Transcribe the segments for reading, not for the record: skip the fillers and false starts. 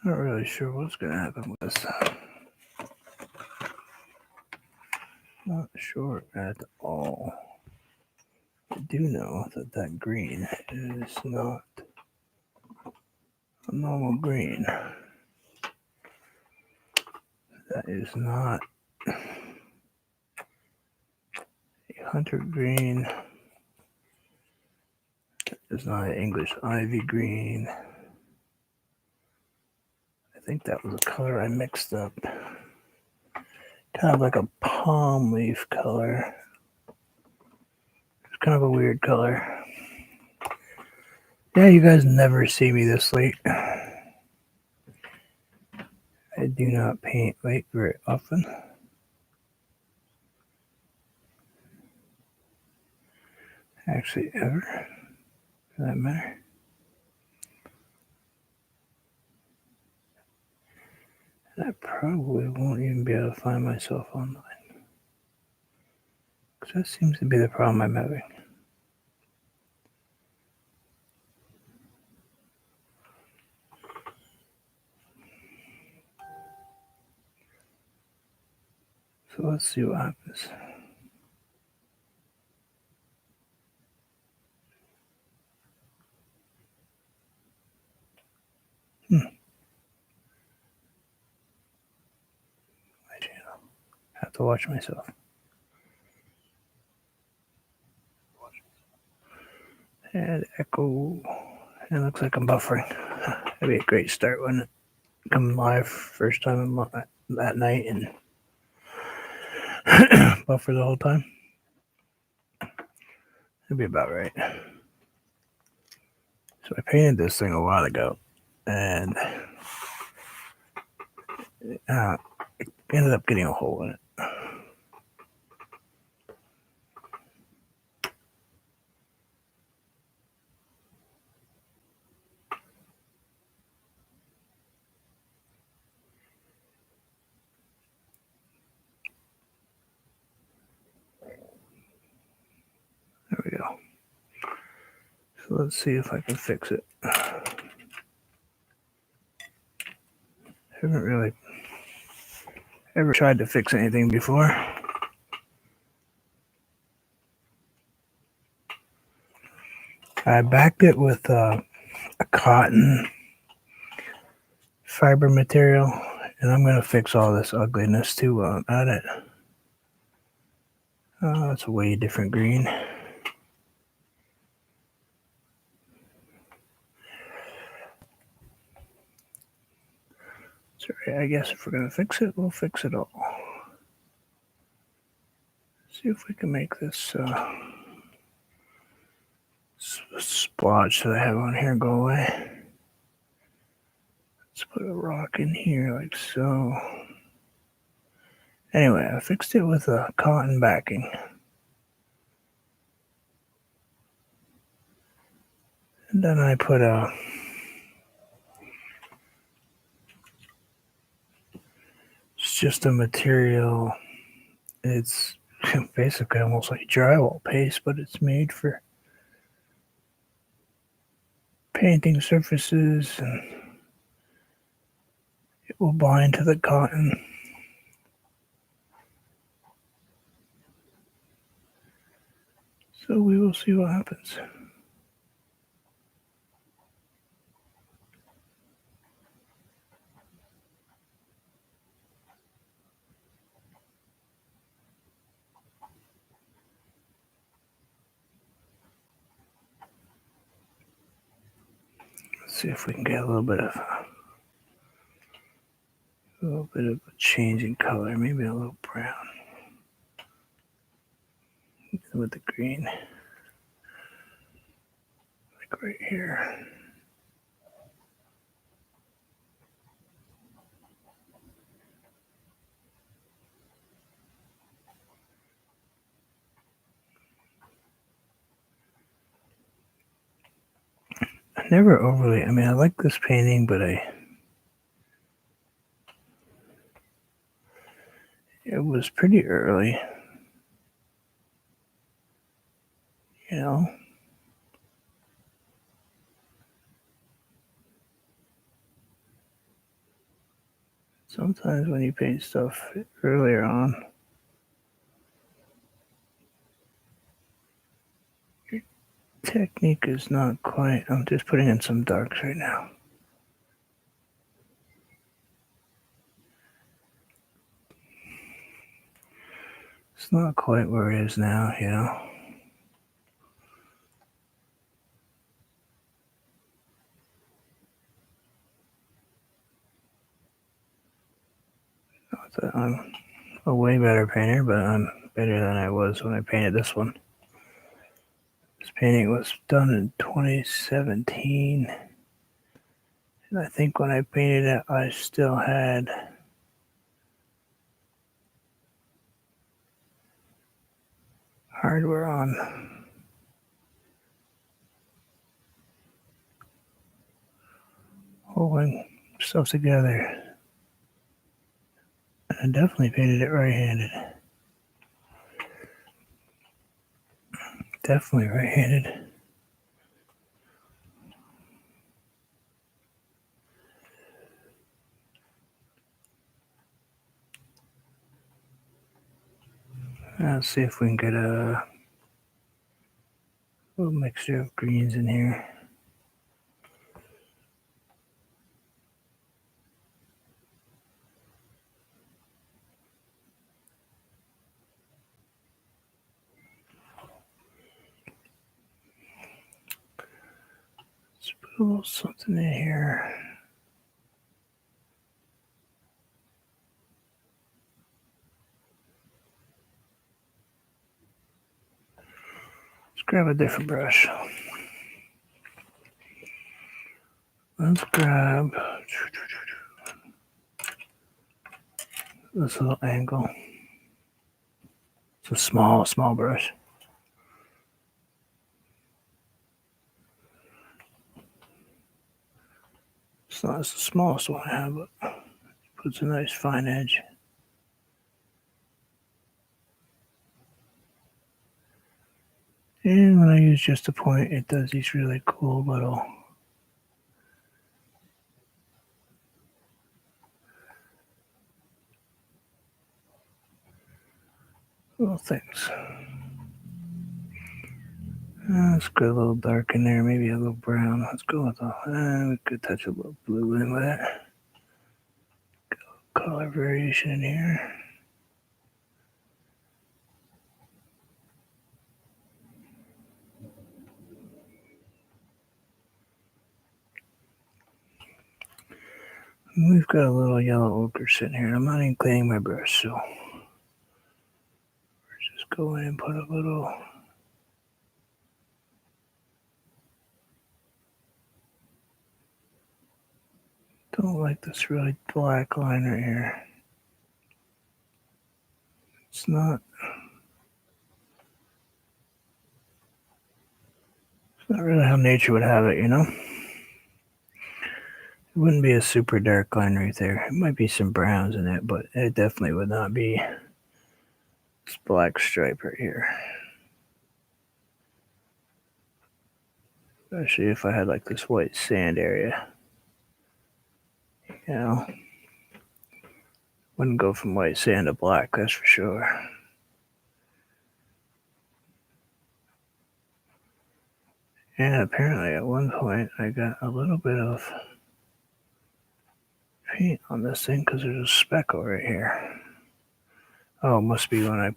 Not really sure what's going to happen with this. Not sure at all. I do know that that green is not a normal green. That is not a hunter green. It's not an English ivy green. I think that was a color I mixed up. Kind of like a palm leaf color. It's kind of a weird color. Yeah, you guys never see me this late. I do not paint late very often. Actually, ever, for that matter. And I probably won't even be able to find myself online. Because that seems to be the problem I'm having. So let's see what happens. My channel. I have to watch myself. And echo. It looks like I'm buffering. That'd be a great start, wouldn't it? Come live first time that night and buffer the whole time. That'd be about right. So I painted this thing a while ago, and it ended up getting a hole in it. There we go. So let's see if I can fix it. I haven't really ever tried to fix anything before. I backed it with a cotton fiber material, and I'm going to fix all this ugliness too while I'm at it. It's a way different green. Sorry, I guess if we're going to fix it, we'll fix it all. See if we can make this splotch that I have on here go away. Let's put a rock in here like so. Anyway, I fixed it with a cotton backing. And then I put it's just a material. It's basically almost like drywall paste, but it's made for painting surfaces, and it will bind to the cotton. So we will see what happens. Let's see if we can get a little bit of a change in color, maybe a little brown with the green, like right here. I never overly, I mean, I like this painting, but it was pretty early, you know. Sometimes when you paint stuff earlier on, your technique is not quite. I'm just putting in some darks right now. It's not quite where it is now, you know. Not that I'm a way better painter, but I'm better than I was when I painted this one. This painting was done in 2017, and I think when I painted it, I still had hardware on. Holding stuff together. I definitely painted it right-handed. Definitely right-handed. Let's see if we can get a little mixture of greens in here. Let's put a little something in here. Let's grab a different brush. Let's grab this little angle. It's a small brush. It's not the smallest one I have, but it puts a nice fine edge. And when I use just a point, it does these really cool little things. Let's go a little dark in there, maybe a little brown. Let's go with we could touch a little blue in with it. Color variation in here. We've got a little yellow ochre sitting here. I'm not even cleaning my brush, so we're just going and put a little. Don't like this really black line right here. It's not really how nature would have it, you know? It wouldn't be a super dark line right there. It might be some browns in it, but it definitely would not be this black stripe right here. Especially if I had like this white sand area. You know? Wouldn't go from white sand to black, that's for sure. And apparently at one point I got a little bit of paint on this thing because there's a speckle right here. Oh, it must be when I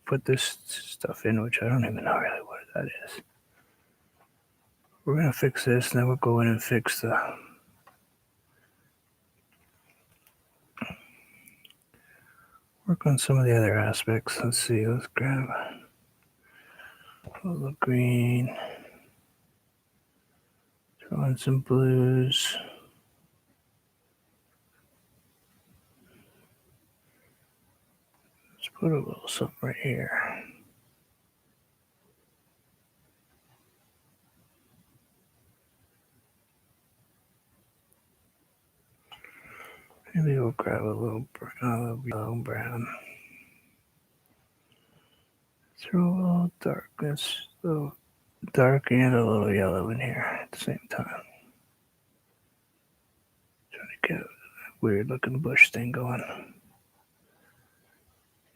put this stuff in, which I don't even know really what that is. We're going to fix this, and then we'll go in and fix the work on some of the other aspects. Let's see, let's grab a little green, throw in some blues. Let's put a little something right here. Maybe we'll grab a little yellow brown. Throw a little darkness, a little dark and a little yellow in here at the same time. Trying to get weird looking bush thing going.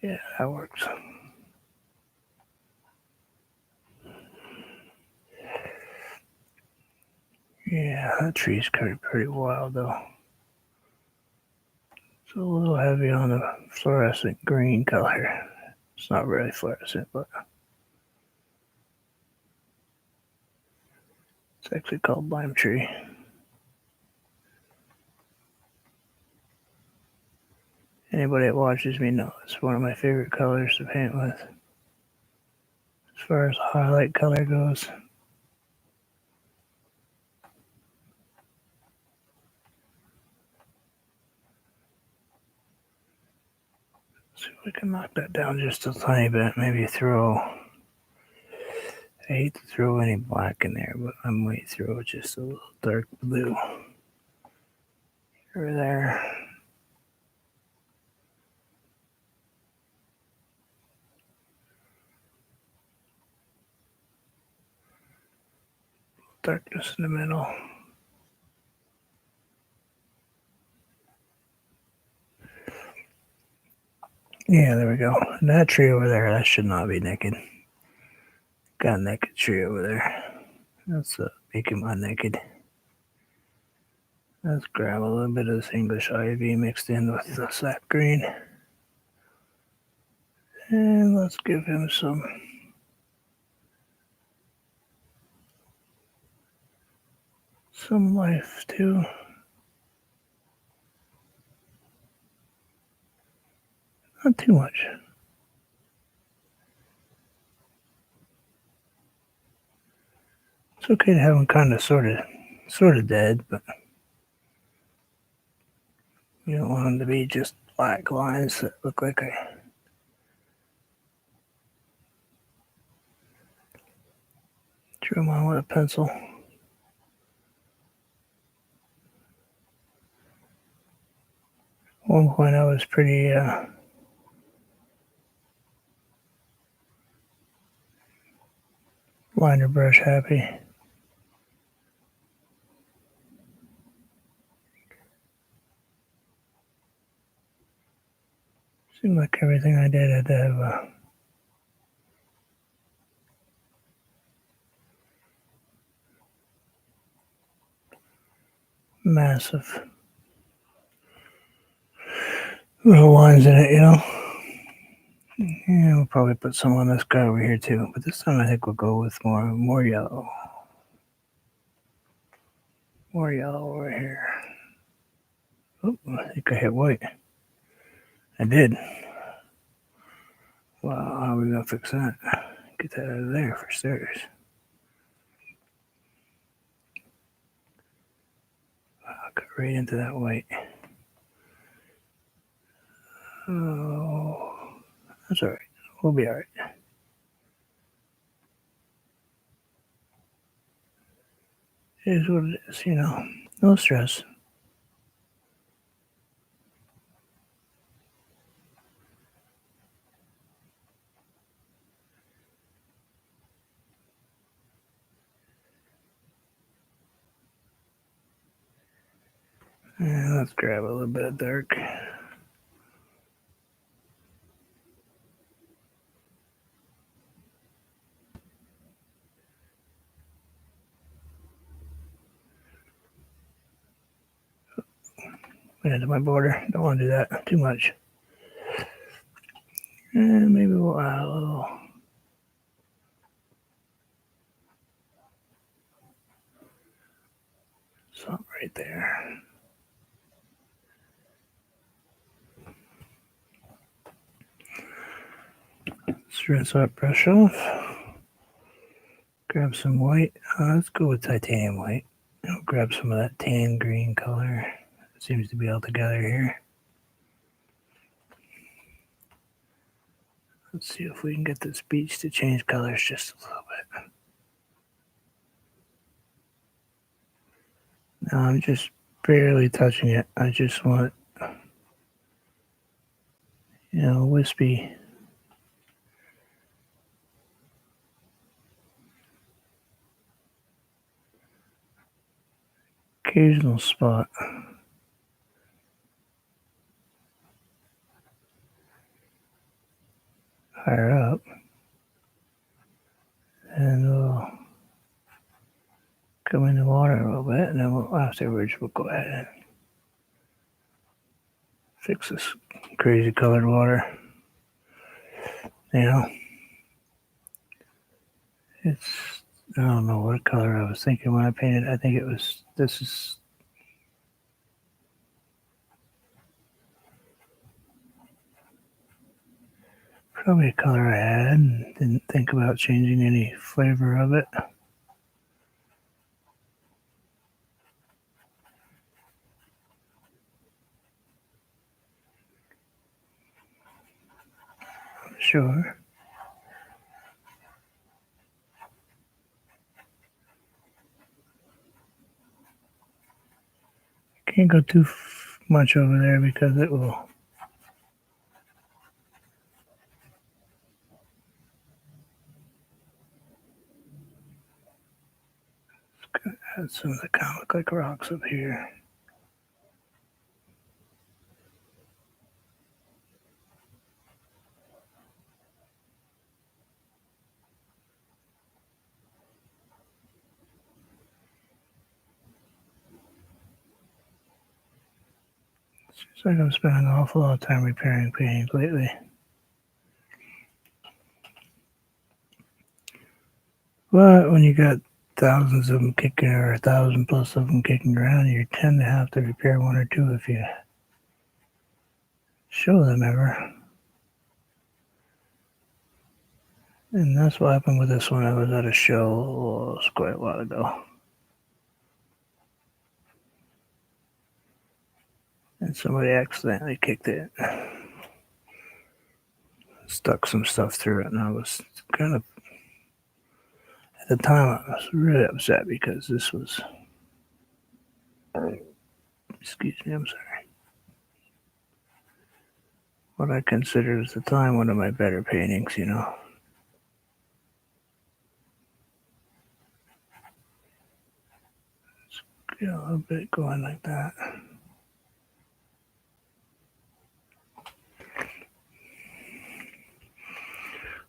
Yeah, that works. Yeah, that tree's pretty wild though. It's a little heavy on the fluorescent green color. It's not really fluorescent, but it's actually called lime tree. Anybody that watches me knows it's one of my favorite colors to paint with. As far as highlight color goes. See if we can knock that down just a tiny bit. Maybe throw. I hate to throw any black in there, but I might throw just a little dark blue over there. Darkness in the middle. Yeah, there we go. And that tree over there, that should not be naked. Got a naked tree over there. Let's make him unnaked. Let's grab a little bit of this English ivy mixed in with the sap green. And let's give him some life too. Not too much. It's okay to have him kind of sort of dead, but you don't want them to be just black lines that look like I drew them on with a pencil. At one point I was pretty liner brush happy. Seemed like everything I did had to have a massive little lines in it, you know. Yeah, we'll probably put some on this guy over here too, but this time I think we'll go with more yellow. More yellow over here. Oh, I think I hit white. I did. Wow, how are we gonna fix that? Get that out of there for starters. Wow, got right into that white. Oh, that's all right. We'll be all right. It is what it is, you know. No stress. And let's grab a little bit of dark. Into my border. Don't want to do that too much. And maybe we'll add a little something right there. Let's rinse that brush off. Grab some white. Let's go with titanium white. I'll grab some of that tan green color. It seems to be all together here. Let's see if we can get this beach to change colors just a little bit. Now I'm just barely touching it. I just want, wispy. Occasional spot. higher up, and we'll come in the water a little bit, and then afterwards we'll go ahead and fix this crazy colored water. You know, it's, I don't know what color I was thinking when I painted. I think this is probably a color I had and didn't think about changing any flavor of it. Sure. Can't go too much over there because it will add some of the kind of look like rocks up here. Seems like I'm spending an awful lot of time repairing paintings lately. But when you got thousands of them kicking, or 1,000 plus of them kicking around, you tend to have to repair one or two if you show them ever. And that's what happened with this one. I was at a show quite a while ago. And somebody accidentally kicked it. Stuck some stuff through it, and I was kind of, at the time, I was really upset because this was, excuse me, I'm sorry, what I considered at the time one of my better paintings, you know. Let's get a little bit going like that.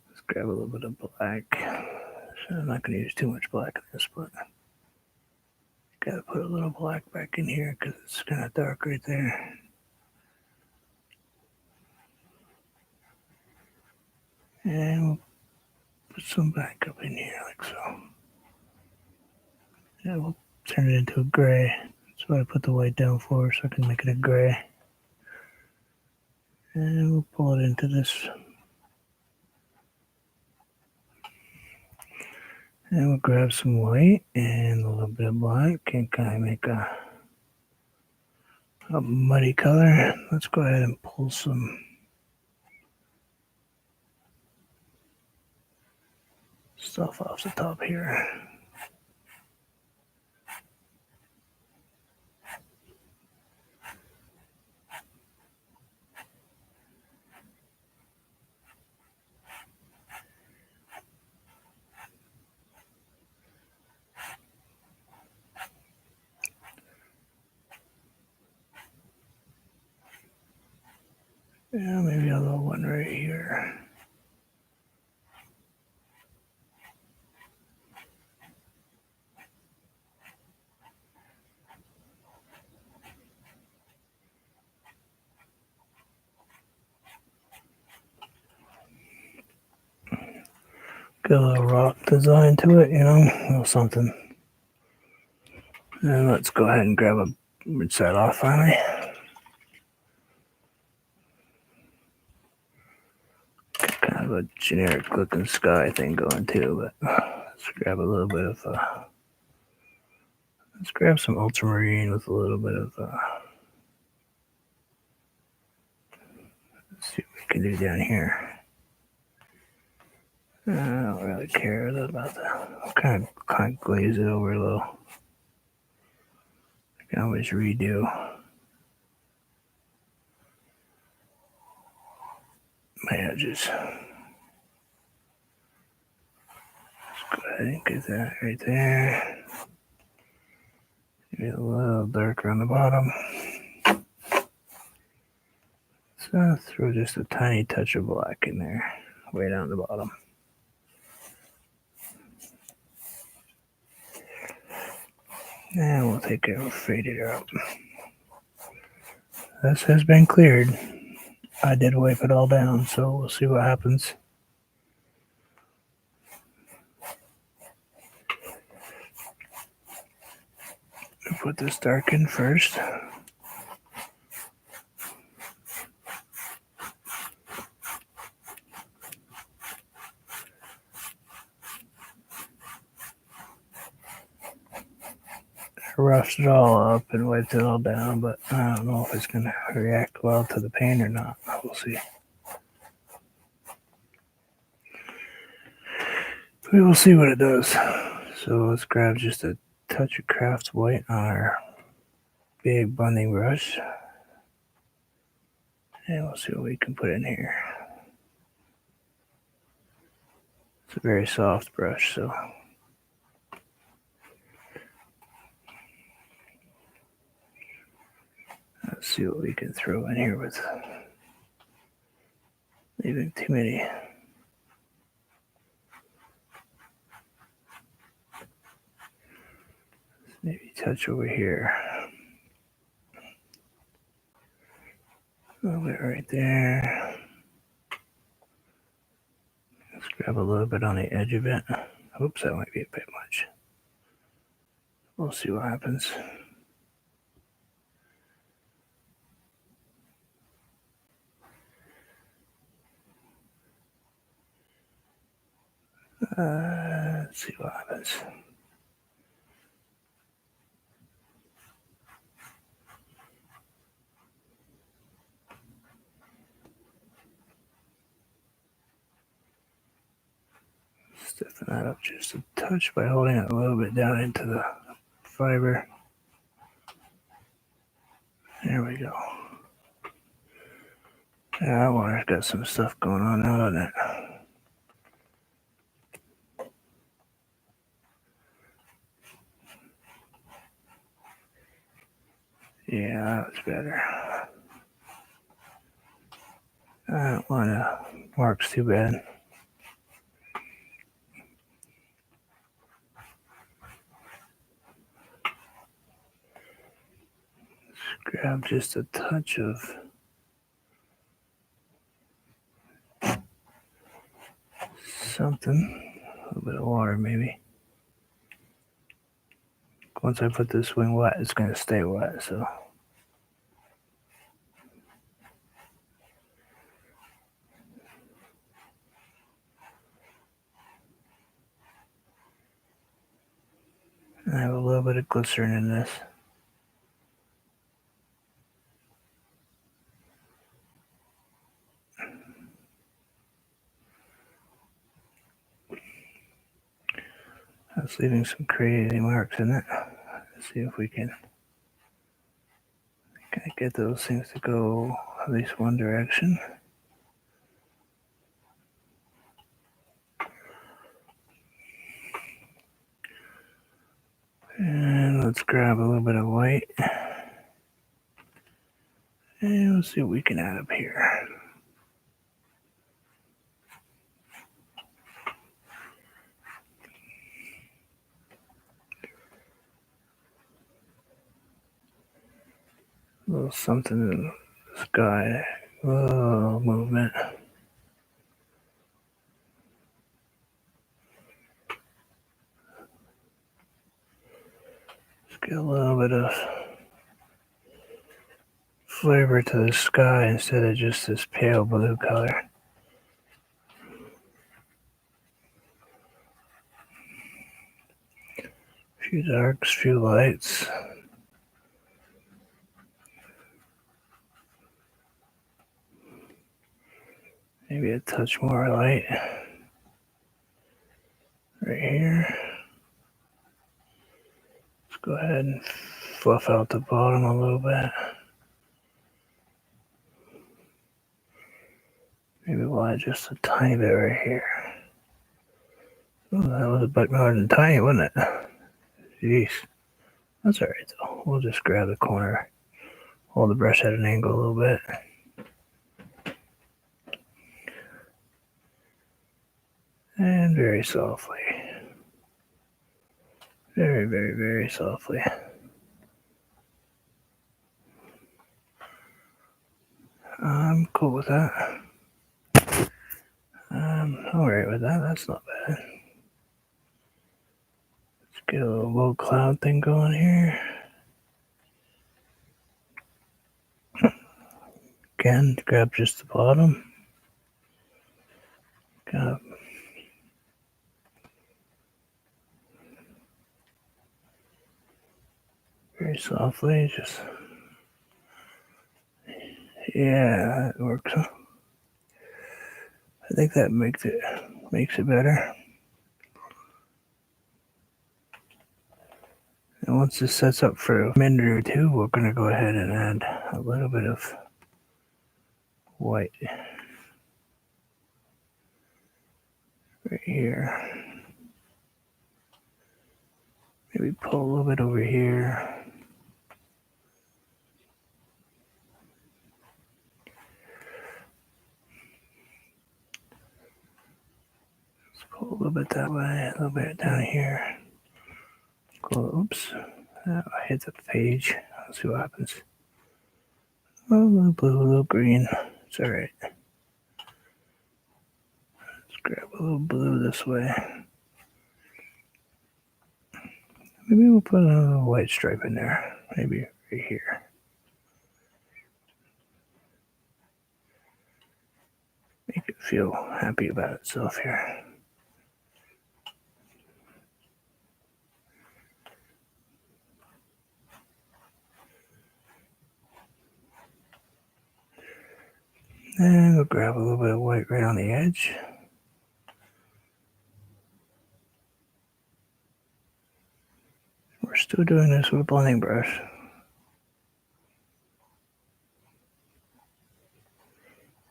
Let's grab a little bit of black. So I'm not going to use too much black in this, but got to put a little black back in here because it's kind of dark right there. And we'll put some back up in here like so. And we'll turn it into a gray. That's why I put the white down for, so I can make it a gray. And we'll pull it into this. And we'll grab some white and a little bit of black and kind of make a muddy color. Let's go ahead and pull some stuff off the top here. Yeah, maybe a little one right here. Get a little rock design to it, you know, a little something. And let's go ahead and grab a rinse that off finally. Kind of a generic looking sky thing going too, but let's grab a little bit of let's grab some ultramarine with a little bit of let's see what we can do down here. I don't really care about that. I'll kind of glaze it over a little. I can always redo my edges. Let's go ahead and get that right there. Maybe a little darker on the bottom. So throw just a tiny touch of black in there. way down the bottom. And we'll take a radiator out. This has been cleared. I did wipe it all down, so we'll see what happens. I'll put this dark in first. I roughed it all up and wiped it all down, but I don't know if it's going to react well to the paint or not. We'll see. We will see what it does. So let's grab just a touch of craft white on our big blending brush. And we'll see what we can put in here. It's a very soft brush, so let's see what we can throw in here with leaving too many. Maybe touch over here. A little bit right there. Let's grab a little bit on the edge of it. Oops, that might be a bit much. We'll see what happens. Let's see what happens. Stiffen that up just a touch by holding it a little bit down into the fiber. There we go. Yeah, that water's got some stuff going on now, doesn't it? Yeah, that's better. I don't want to marks too bad. Let's grab just a touch of something, a little bit of water maybe. Once I put this wing wet, it's going to stay wet, so. I have a little bit of glycerin in this. That's leaving some crazy marks in it. Let's see if we can get those things to go at least one direction. And let's grab a little bit of white. And let's see what we can add up here. A little something in the sky. A little movement. Let's get a little bit of flavor to the sky instead of just this pale blue color. A few darks, a few lights. Maybe a touch more light right here. Let's go ahead and fluff out the bottom a little bit. Maybe we'll add just a tiny bit right here. Oh, that was a bit more than tiny, wasn't it? Jeez. That's alright though. We'll just grab the corner, hold the brush at an angle a little bit. And very softly. Very, very, very softly. I'm cool with that. I'm alright with that. That's not bad. Let's get a little low cloud thing going here. Again, grab just the bottom. Got very softly, just yeah, it works. I think that makes it better. And once this sets up for a minute or two, we're gonna go ahead and add a little bit of white right here. Maybe pull a little bit over here. Let's pull a little bit that way, a little bit down here. Oops. I hit the page. Let's see what happens. Oh, a little blue, a little green. It's alright. Let's grab a little blue this way. Maybe we'll put a little white stripe in there. Maybe right here. Make it feel happy about itself here. And we'll grab a little bit of white right on the edge. We're still doing this with a blending brush.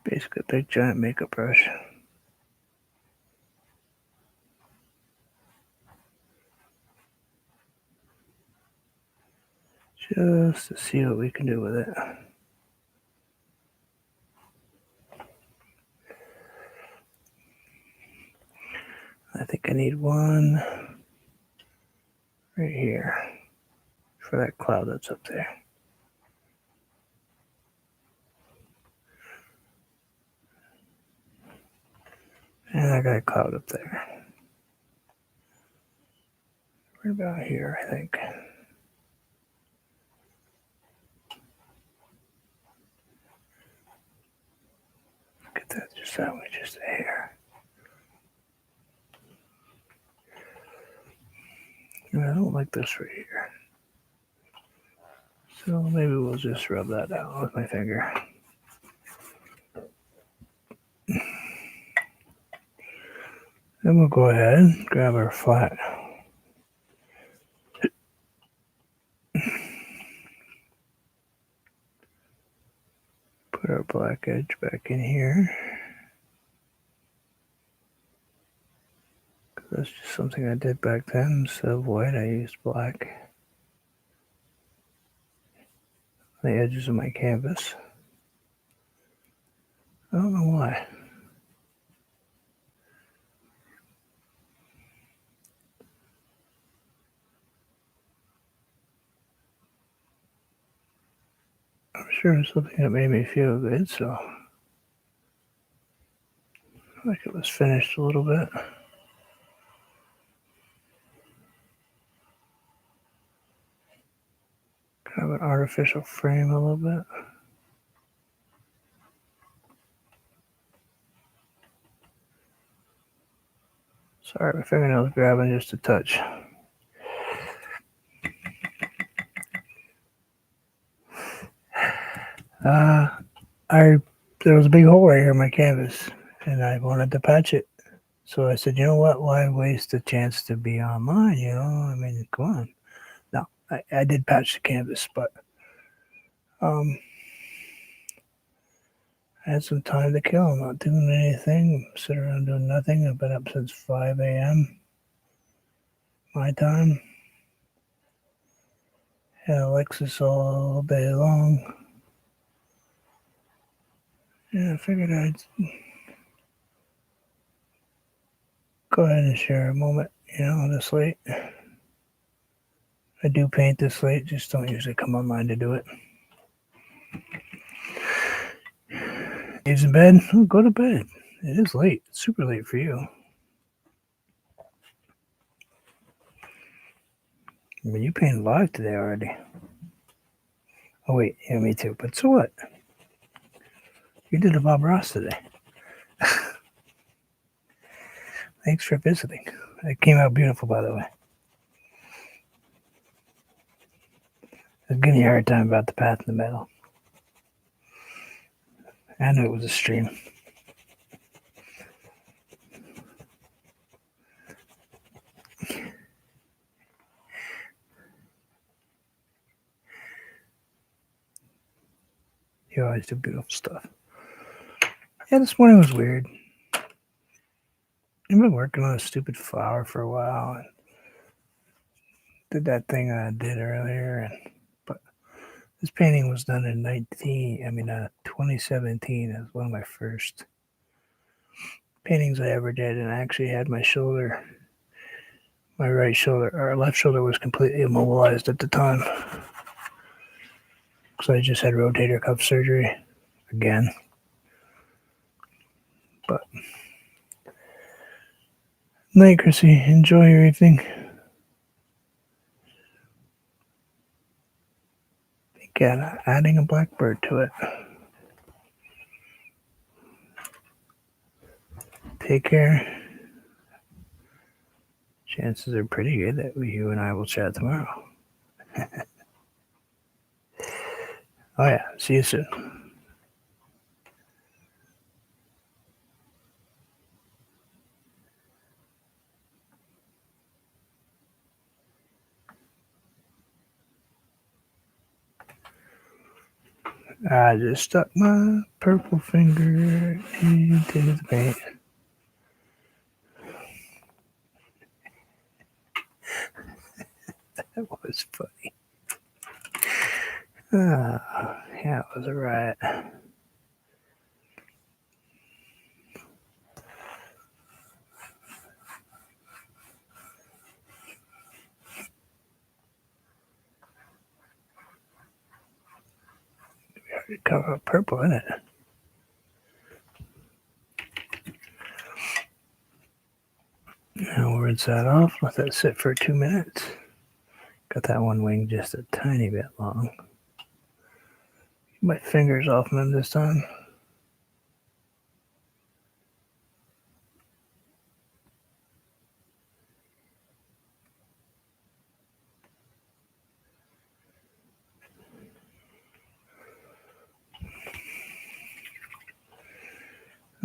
Basically a big giant makeup brush. Just to see what we can do with it. I think I need one right here for that cloud that's up there. And I got a cloud up there. Right about here, I think. Get that just that way, just a hair. I don't like this right here. So maybe we'll just rub that out with my finger. Then we'll go ahead and grab our flat. Put our black edge back in here. That's just something I did back then. Instead of white, I used black. The edges of my canvas. I don't know why. I'm sure it's something that made me feel good, so like it was finished a little bit. Kind of an artificial frame a little bit. Sorry, my fingernail's grabbing just a touch. There was a big hole right here in my canvas, and I wanted to patch it. So I said, you know what? Why waste a chance to be online? You know, I mean, come on. No, I did patch the canvas, but I had some time to kill. I'm not doing anything. I'm sitting around doing nothing. I've been up since 5 a.m. my time. Had Alexis all day long. Yeah, I figured I'd go ahead and share a moment, on the slate. I do paint this slate, just don't usually come on mind to do it. He's in bed? Oh, go to bed. It is late. It's super late for you. I mean, you painted live today already. Oh, wait. Yeah, me too. But so what? You did a Bob Ross today. Thanks for visiting. It came out beautiful, by the way. I was giving you a hard time about the path in the middle. I knew it was a stream. You always do beautiful stuff. Yeah, this morning was weird. I've been working on a stupid flower for a while. And did that thing I did earlier. But this painting was done in 2017. It was one of my first paintings I ever did. And I actually had my right shoulder, or left shoulder was completely immobilized at the time. So I just had rotator cuff surgery again. But night, Chrissy. Enjoy your evening. Again, adding a blackbird to it. Take care. Chances are pretty good that you and I will chat tomorrow. Oh yeah, see you soon. I just stuck my purple finger into the paint. That was funny. Yeah, it was a riot. We already covered up purple in it. Now we'll rinse that off. Let that sit for 2 minutes. Got that one wing just a tiny bit long. My fingers off them this time.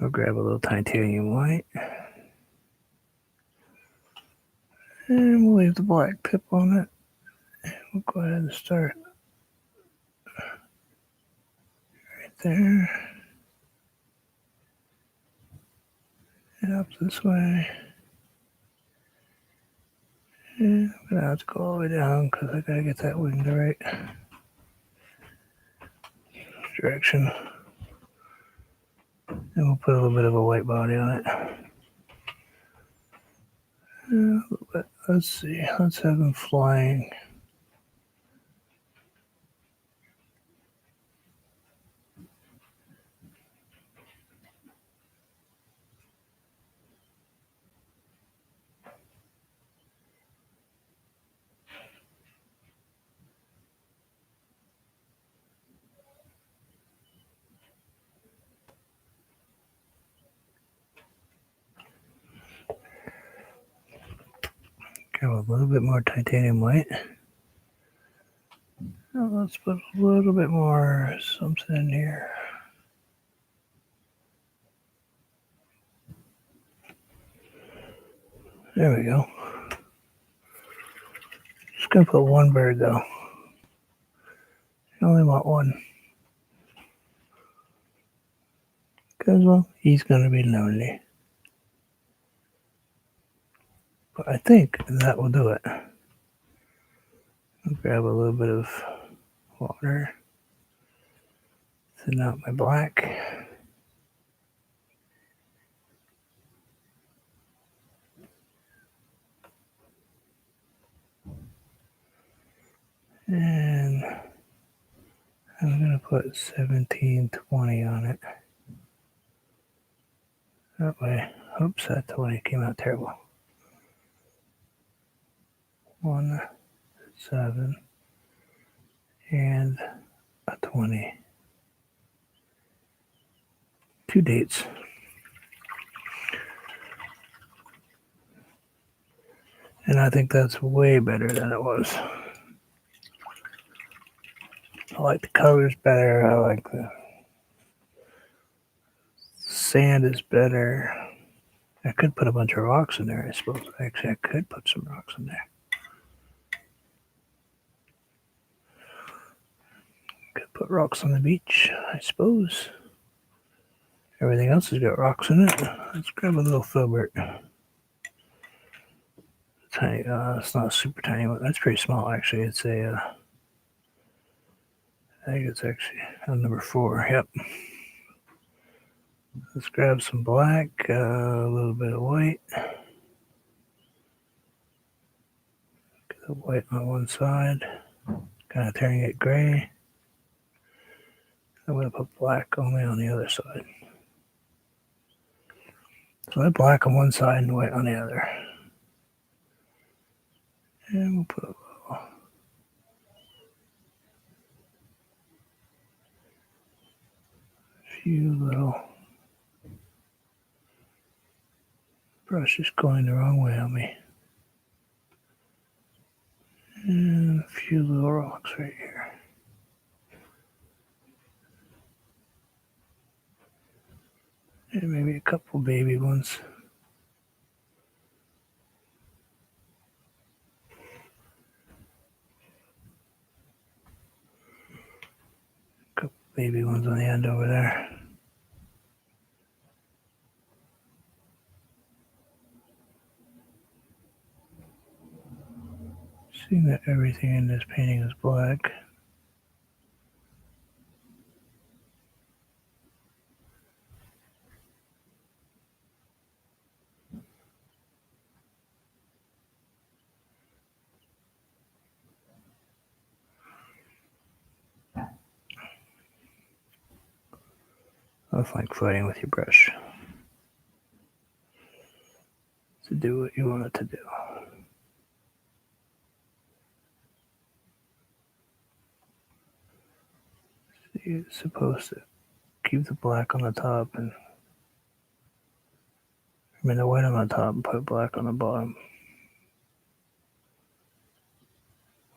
I'll grab a little titanium white. And we'll leave the black pip on it. We'll go ahead and start right there. And up this way. And I'm going to have to go all the way down because I got to get that wing the right direction. And we'll put a little bit of a white body on it. Let's see. Let's have them flying. Grab a little bit more titanium white. Now let's put a little bit more something in here. There we go. Just gonna put one bird though. I only want one. Because, well, he's gonna be lonely. But I think that will do it. I'll grab a little bit of water. Thin out my black. And I'm going to put 1720 on it. That way, oops, that 20 came out terrible. 1, 7, and a 20. 2 dates. And I think that's way better than it was. I like the colors better. I like the sand is better. I could put a bunch of rocks in there, I suppose. Actually, I could put some rocks in there. Could put rocks on the beach, I suppose. Everything else has got rocks in it. Let's grab a little filbert. Tiny, it's not a super tiny one. That's pretty small, actually. It's a, I think it's actually on number 4. Yep. Let's grab some black, a little bit of white. Get the white on one side, kind of turning it gray. I'm going to put black only on the other side. So I have black on one side and white on the other. And we'll put a few little brushes going the wrong way on me. And a few little rocks right here. And maybe a couple baby ones. A couple baby ones on the end over there. Seeing that everything in this painting is black. It's like fighting with your brush to do what you want it to do. So you're supposed to keep the black on the top and the white on the top and put black on the bottom.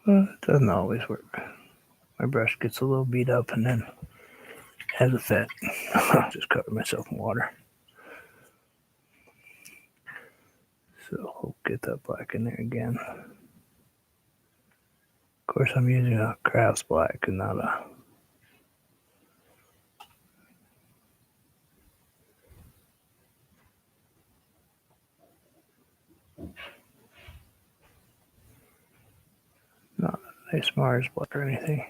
Well, it doesn't always work. My brush gets a little beat up and then has a fit. I'll just cover myself in water. So we'll get that black in there again. Of course, I'm using a Crafts black and not a nice Mars black or anything.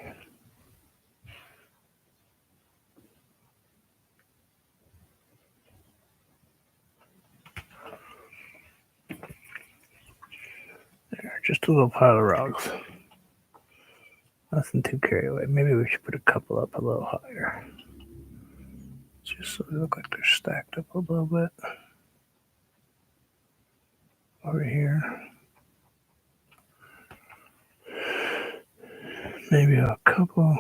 There, just a little pile of rocks. Nothing too carried away. Maybe we should put a couple up a little higher. Just so they look like they're stacked up a little bit. Over here. Maybe a couple,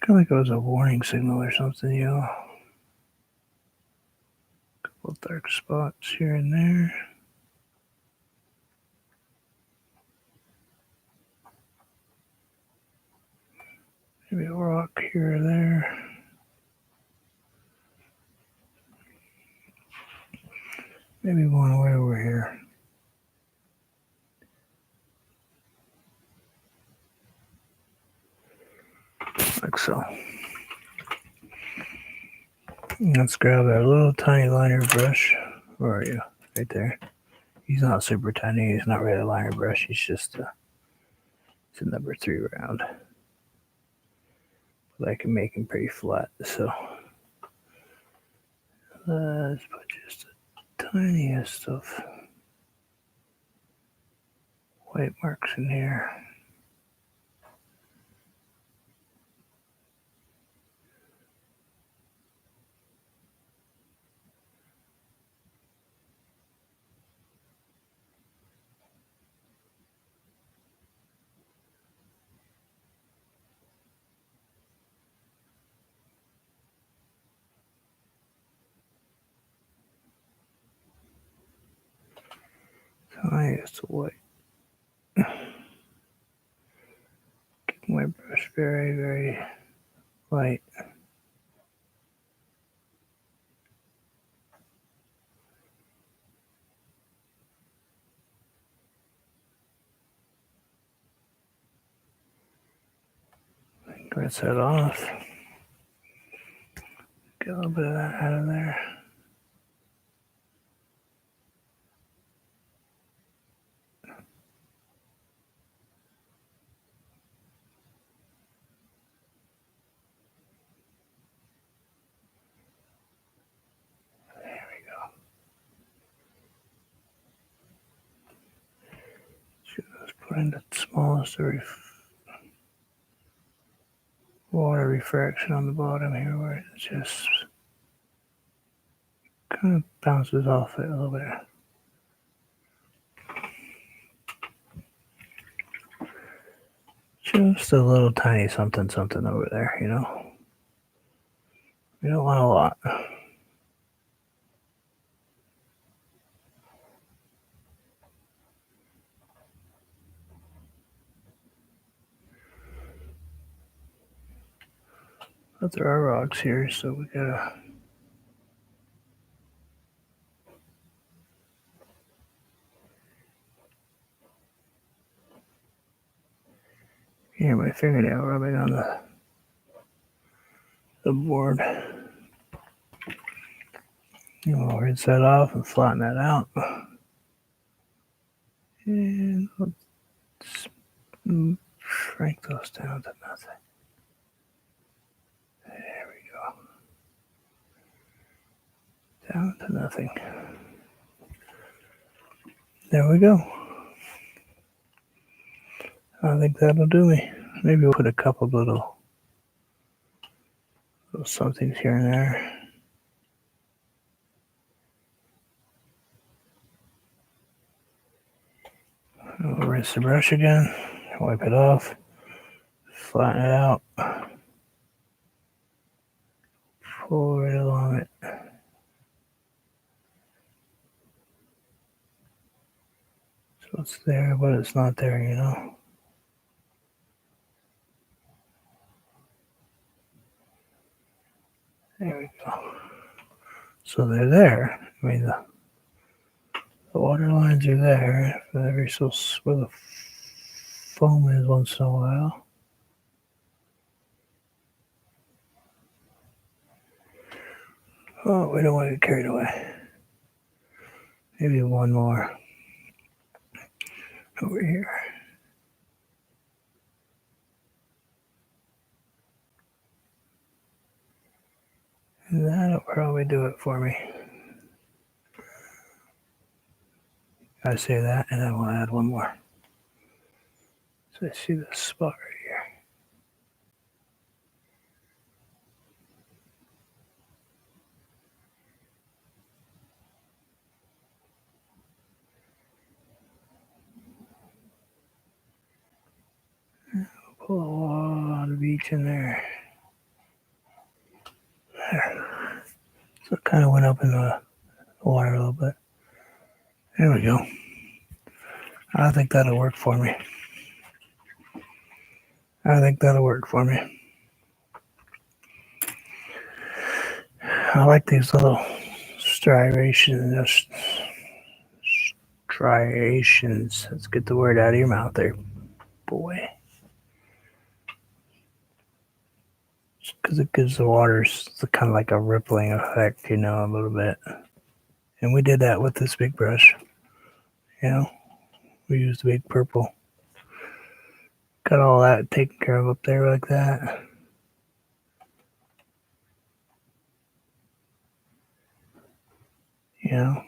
kind of like it was a warning signal or something, you know. Couple dark spots here and there. Maybe a rock here or there. Maybe one way over here. Like so. Let's grab that little tiny liner brush. Where are you? Right there. He's not super tiny. He's not really a liner brush. He's just it's a number 3 round. But I can make him pretty flat. So let's put just the tiniest of white marks in here. I use the white. Keep my brush very, very light. Rinse that off. Get a little bit of that out of there. There we go. Just put in the smallest water refraction on the bottom here where it just kind of bounces off it a little bit. Just a little tiny something over there, you know. We don't want a lot. But there are rocks here, so we gotta. Hear my fingernail rubbing on the board. We'll rinse that off and flatten that out. And let's shrink those down to nothing. There we go. Down to nothing. There we go. I think that'll do me. Maybe we'll put a couple of little somethings here and there. We'll rinse the brush again, wipe it off, flatten it out, pull right along it. So it's there, but it's not there, you know. There we go. So they're there. I mean, the water lines are there. Every so where the foam is once in a while. Oh, we don't want to get carried away. Maybe one more over here. And that'll probably do it for me. I say that, and I will add one more. So I see this spot right here. Pull a lot of each in there. There. So it kind of went up in the water a little bit. There we go. I think that'll work for me. I like these little striations. Let's get the word out of your mouth there, boy. Because it gives the water kind of like a rippling effect, you know, a little bit. And we did that with this big brush. You know, we used the big purple. Got all that taken care of up there like that. You know.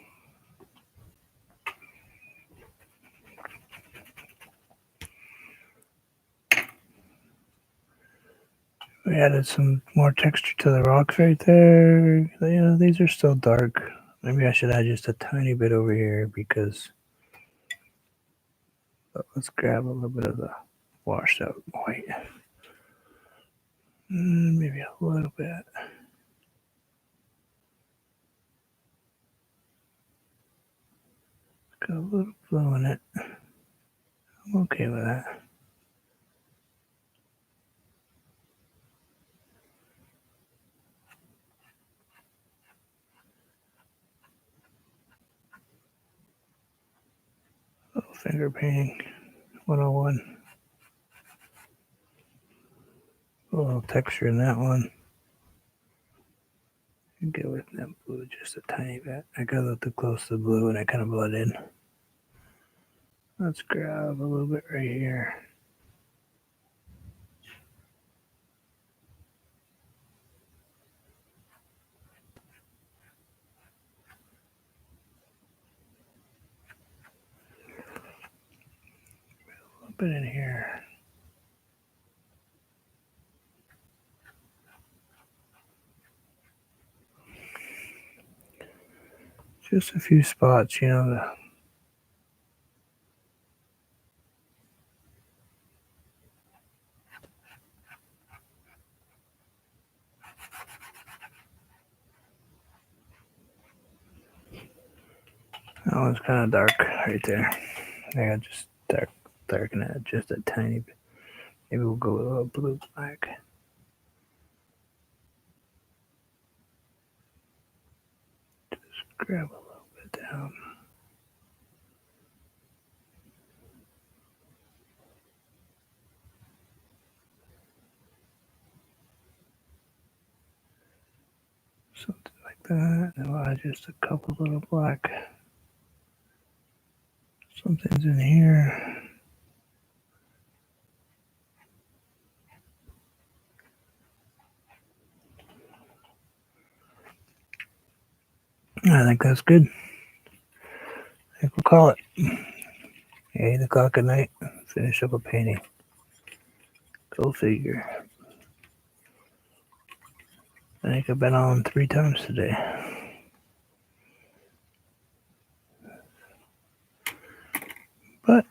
We added some more texture to the rocks right there. You know, these are still dark. Maybe I should add just a tiny bit over here because let's grab a little bit of the washed out white. Maybe a little bit. Got a little blowing it. I'm okay with that. Little finger painting 101. A little texture in that one. Go with that blue just a tiny bit. I got a little too close to the blue and I kind of blended in. Let's grab a little bit right here. A little bit in here. Just a few spots, you know. That one's kind of dark right there. I got just darken it just a tiny bit. Maybe we'll go with a little blue black. Just grab a little bit down. Something like that. And we'll add just a couple little black. Something's in here. I think that's good. I think we'll call it 8 o'clock at night. Finish up a painting. Go figure. I think I've been on 3 times today. But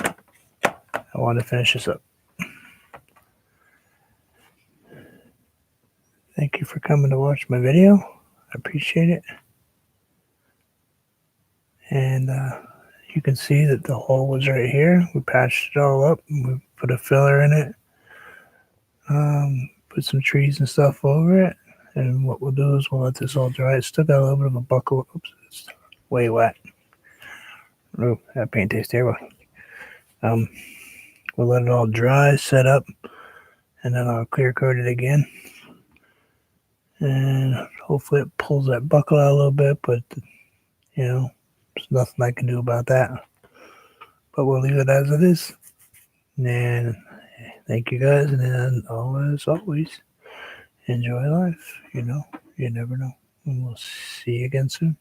I want to finish this up. Thank you for coming to watch my video. I appreciate it. And you can see that the hole was right here. We patched it all up. We put a filler in it. Put some trees and stuff over it. And what we'll do is we'll let this all dry. It's still got a little bit of a buckle. Oops, it's way wet. Oh, that paint tastes terrible. We'll let it all dry, set up, and then I'll clear coat it again. And hopefully it pulls that buckle out a little bit, but you know, there's nothing I can do about that. But we'll leave it as it is. And thank you guys, and then always, enjoy life. You know, you never know. And we'll see you again soon.